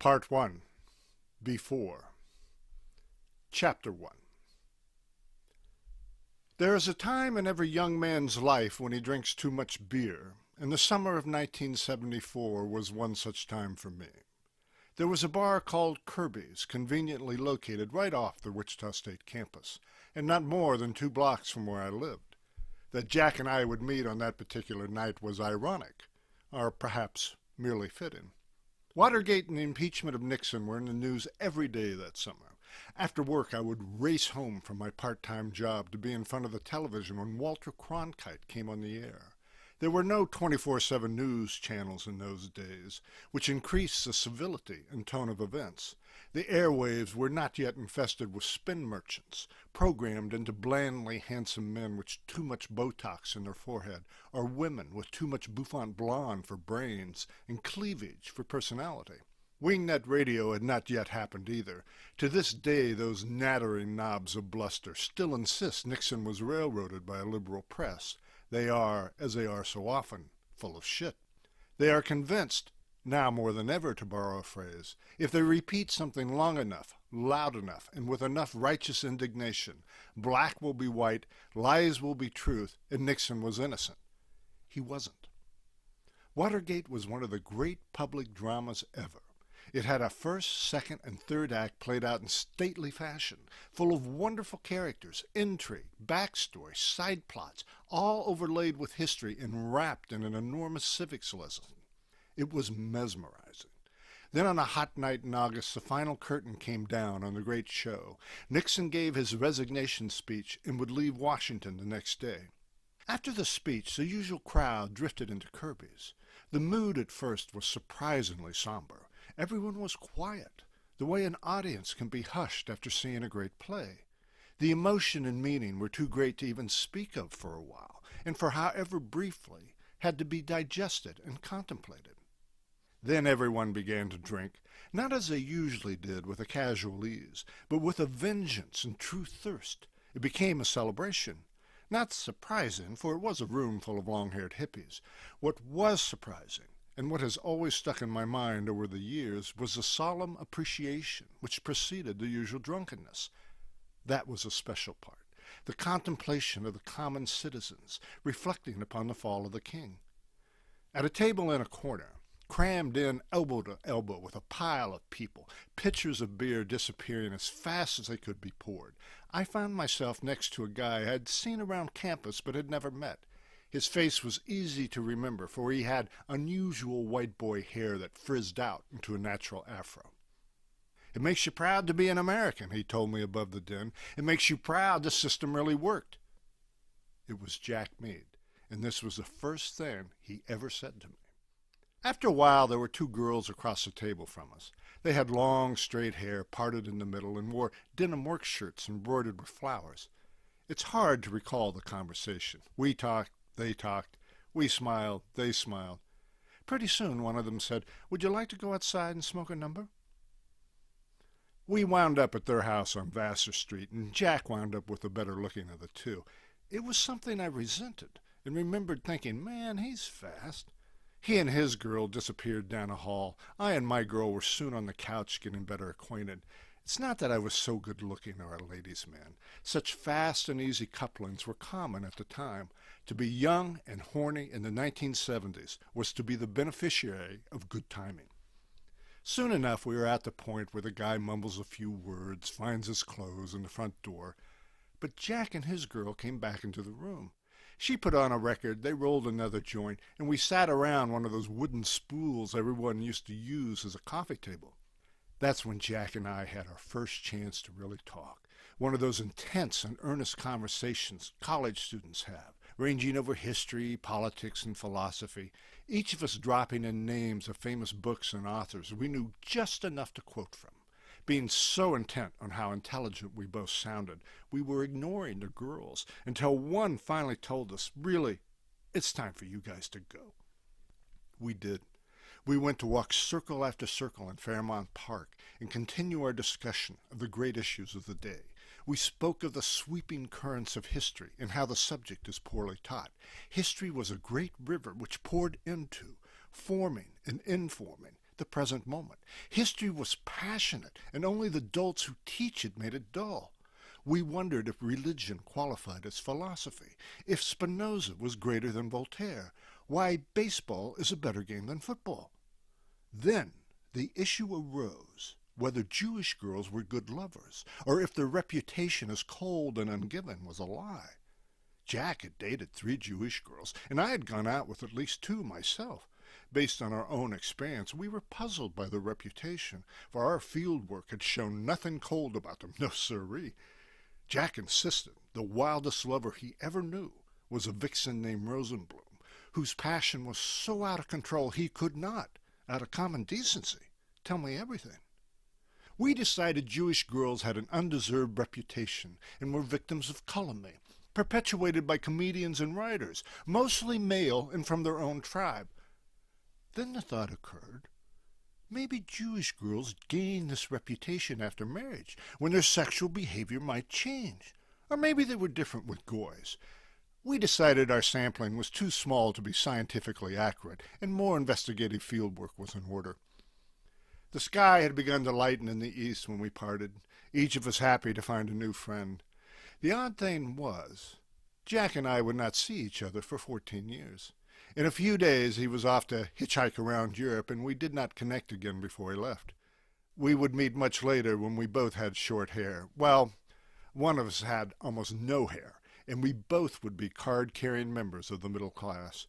Part 1. Before. Chapter 1. There is a time in every young man's life when he drinks too much beer, and the summer of 1974 was one such time for me. There was a bar called Kirby's, conveniently located right off the Wichita State campus, and not more than 2 blocks from where I lived. That Jack and I would meet on that particular night was ironic, or perhaps merely fitting. Watergate and the impeachment of Nixon were in the news every day that summer. After work, I would race home from my part-time job to be in front of the television when Walter Cronkite came on the air. There were no 24/7 news channels in those days, which increased the civility and tone of events. The airwaves were not yet infested with spin merchants, programmed into blandly handsome men with too much Botox in their forehead, or women with too much bouffant blonde for brains and cleavage for personality. Wingnet radio had not yet happened either. To this day, those nattering knobs of bluster still insist Nixon was railroaded by a liberal press. They are, as they are so often, full of shit. They are convinced, now more than ever to borrow a phrase, if they repeat something long enough, loud enough, and with enough righteous indignation, black will be white, lies will be truth, and Nixon was innocent. He wasn't. Watergate was one of the great public dramas ever. It had a first, second, and third act played out in stately fashion, full of wonderful characters, intrigue, backstory, side plots, all overlaid with history and wrapped in an enormous civics lesson. It was mesmerizing. Then on a hot night in August, the final curtain came down on the great show. Nixon gave his resignation speech and would leave Washington the next day. After the speech, the usual crowd drifted into Kirby's. The mood at first was surprisingly somber. Everyone was quiet, the way an audience can be hushed after seeing a great play. The emotion and meaning were too great to even speak of for a while, and for however briefly, had to be digested and contemplated. Then everyone began to drink, not as they usually did with a casual ease, but with a vengeance and true thirst. It became a celebration. Not surprising, for it was a room full of long-haired hippies. What was surprising, and what has always stuck in my mind over the years, was the solemn appreciation which preceded the usual drunkenness. That was a special part, the contemplation of the common citizens, reflecting upon the fall of the king. At a table in a corner, crammed in elbow to elbow with a pile of people, pitchers of beer disappearing as fast as they could be poured, I found myself next to a guy I had seen around campus but had never met. His face was easy to remember, for he had unusual white boy hair that frizzed out into a natural afro. "It makes you proud to be an American," he told me above the din. "It makes you proud the system really worked." It was Jack Meade, and this was the first thing he ever said to me. After a while, there were 2 girls across the table from us. They had long, straight hair, parted in the middle, and wore denim work shirts embroidered with flowers. It's hard to recall the conversation. We talked, they talked, we smiled, they smiled. Pretty soon one of them said, "Would you like to go outside and smoke a number?" We wound up at their house on Vassar Street, and Jack wound up with the better looking of the 2. It was something I resented, and remembered thinking, man, he's fast. He and his girl disappeared down a hall. I and my girl were soon on the couch getting better acquainted. It's not that I was so good-looking or a ladies' man. Such fast and easy couplings were common at the time. To be young and horny in the 1970s was to be the beneficiary of good timing. Soon enough, we were at the point where the guy mumbles a few words, finds his clothes in the front door. But Jack and his girl came back into the room. She put on a record, they rolled another joint, and we sat around one of those wooden spools everyone used to use as a coffee table. That's when Jack and I had our first chance to really talk. One of those intense and earnest conversations college students have, ranging over history, politics, and philosophy, each of us dropping in names of famous books and authors we knew just enough to quote from. Being so intent on how intelligent we both sounded, we were ignoring the girls until one finally told us, "Really, it's time for you guys to go." We did. We went to walk circle after circle in Fairmount Park and continue our discussion of the great issues of the day. We spoke of the sweeping currents of history and how the subject is poorly taught. History was a great river which poured into, forming and informing, the present moment. History was passionate, and only the dolts who teach it made it dull. We wondered if religion qualified as philosophy, if Spinoza was greater than Voltaire, why baseball is a better game than football. Then the issue arose whether Jewish girls were good lovers, or if their reputation as cold and ungiven was a lie. Jack had dated 3 Jewish girls, and I had gone out with at least 2 myself. Based on our own experience, we were puzzled by their reputation, for our field work had shown nothing cold about them, no siree. Jack insisted the wildest lover he ever knew was a vixen named Rosenblum, whose passion was so out of control he could not, out of common decency, tell me everything. We decided Jewish girls had an undeserved reputation and were victims of calumny, perpetuated by comedians and writers, mostly male and from their own tribe. Then the thought occurred, maybe Jewish girls gain this reputation after marriage, when their sexual behavior might change. Or maybe they were different with goys. We decided our sampling was too small to be scientifically accurate, and more investigative fieldwork was in order. The sky had begun to lighten in the east when we parted, each of us happy to find a new friend. The odd thing was, Jack and I would not see each other for 14 years. In a few days he was off to hitchhike around Europe, and we did not connect again before he left. We would meet much later when we both had short hair. Well, one of us had almost no hair, and we both would be card-carrying members of the middle class.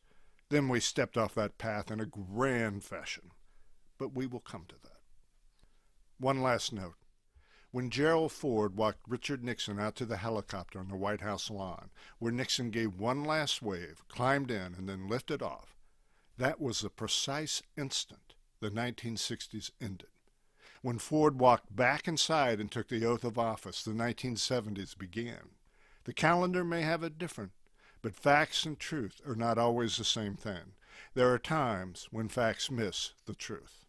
Then we stepped off that path in a grand fashion. But we will come to that. One last note. When Gerald Ford walked Richard Nixon out to the helicopter on the White House lawn, where Nixon gave one last wave, climbed in, and then lifted off, that was the precise instant the 1960s ended. When Ford walked back inside and took the oath of office, the 1970s began. The calendar may have it different, but facts and truth are not always the same thing. There are times when facts miss the truth.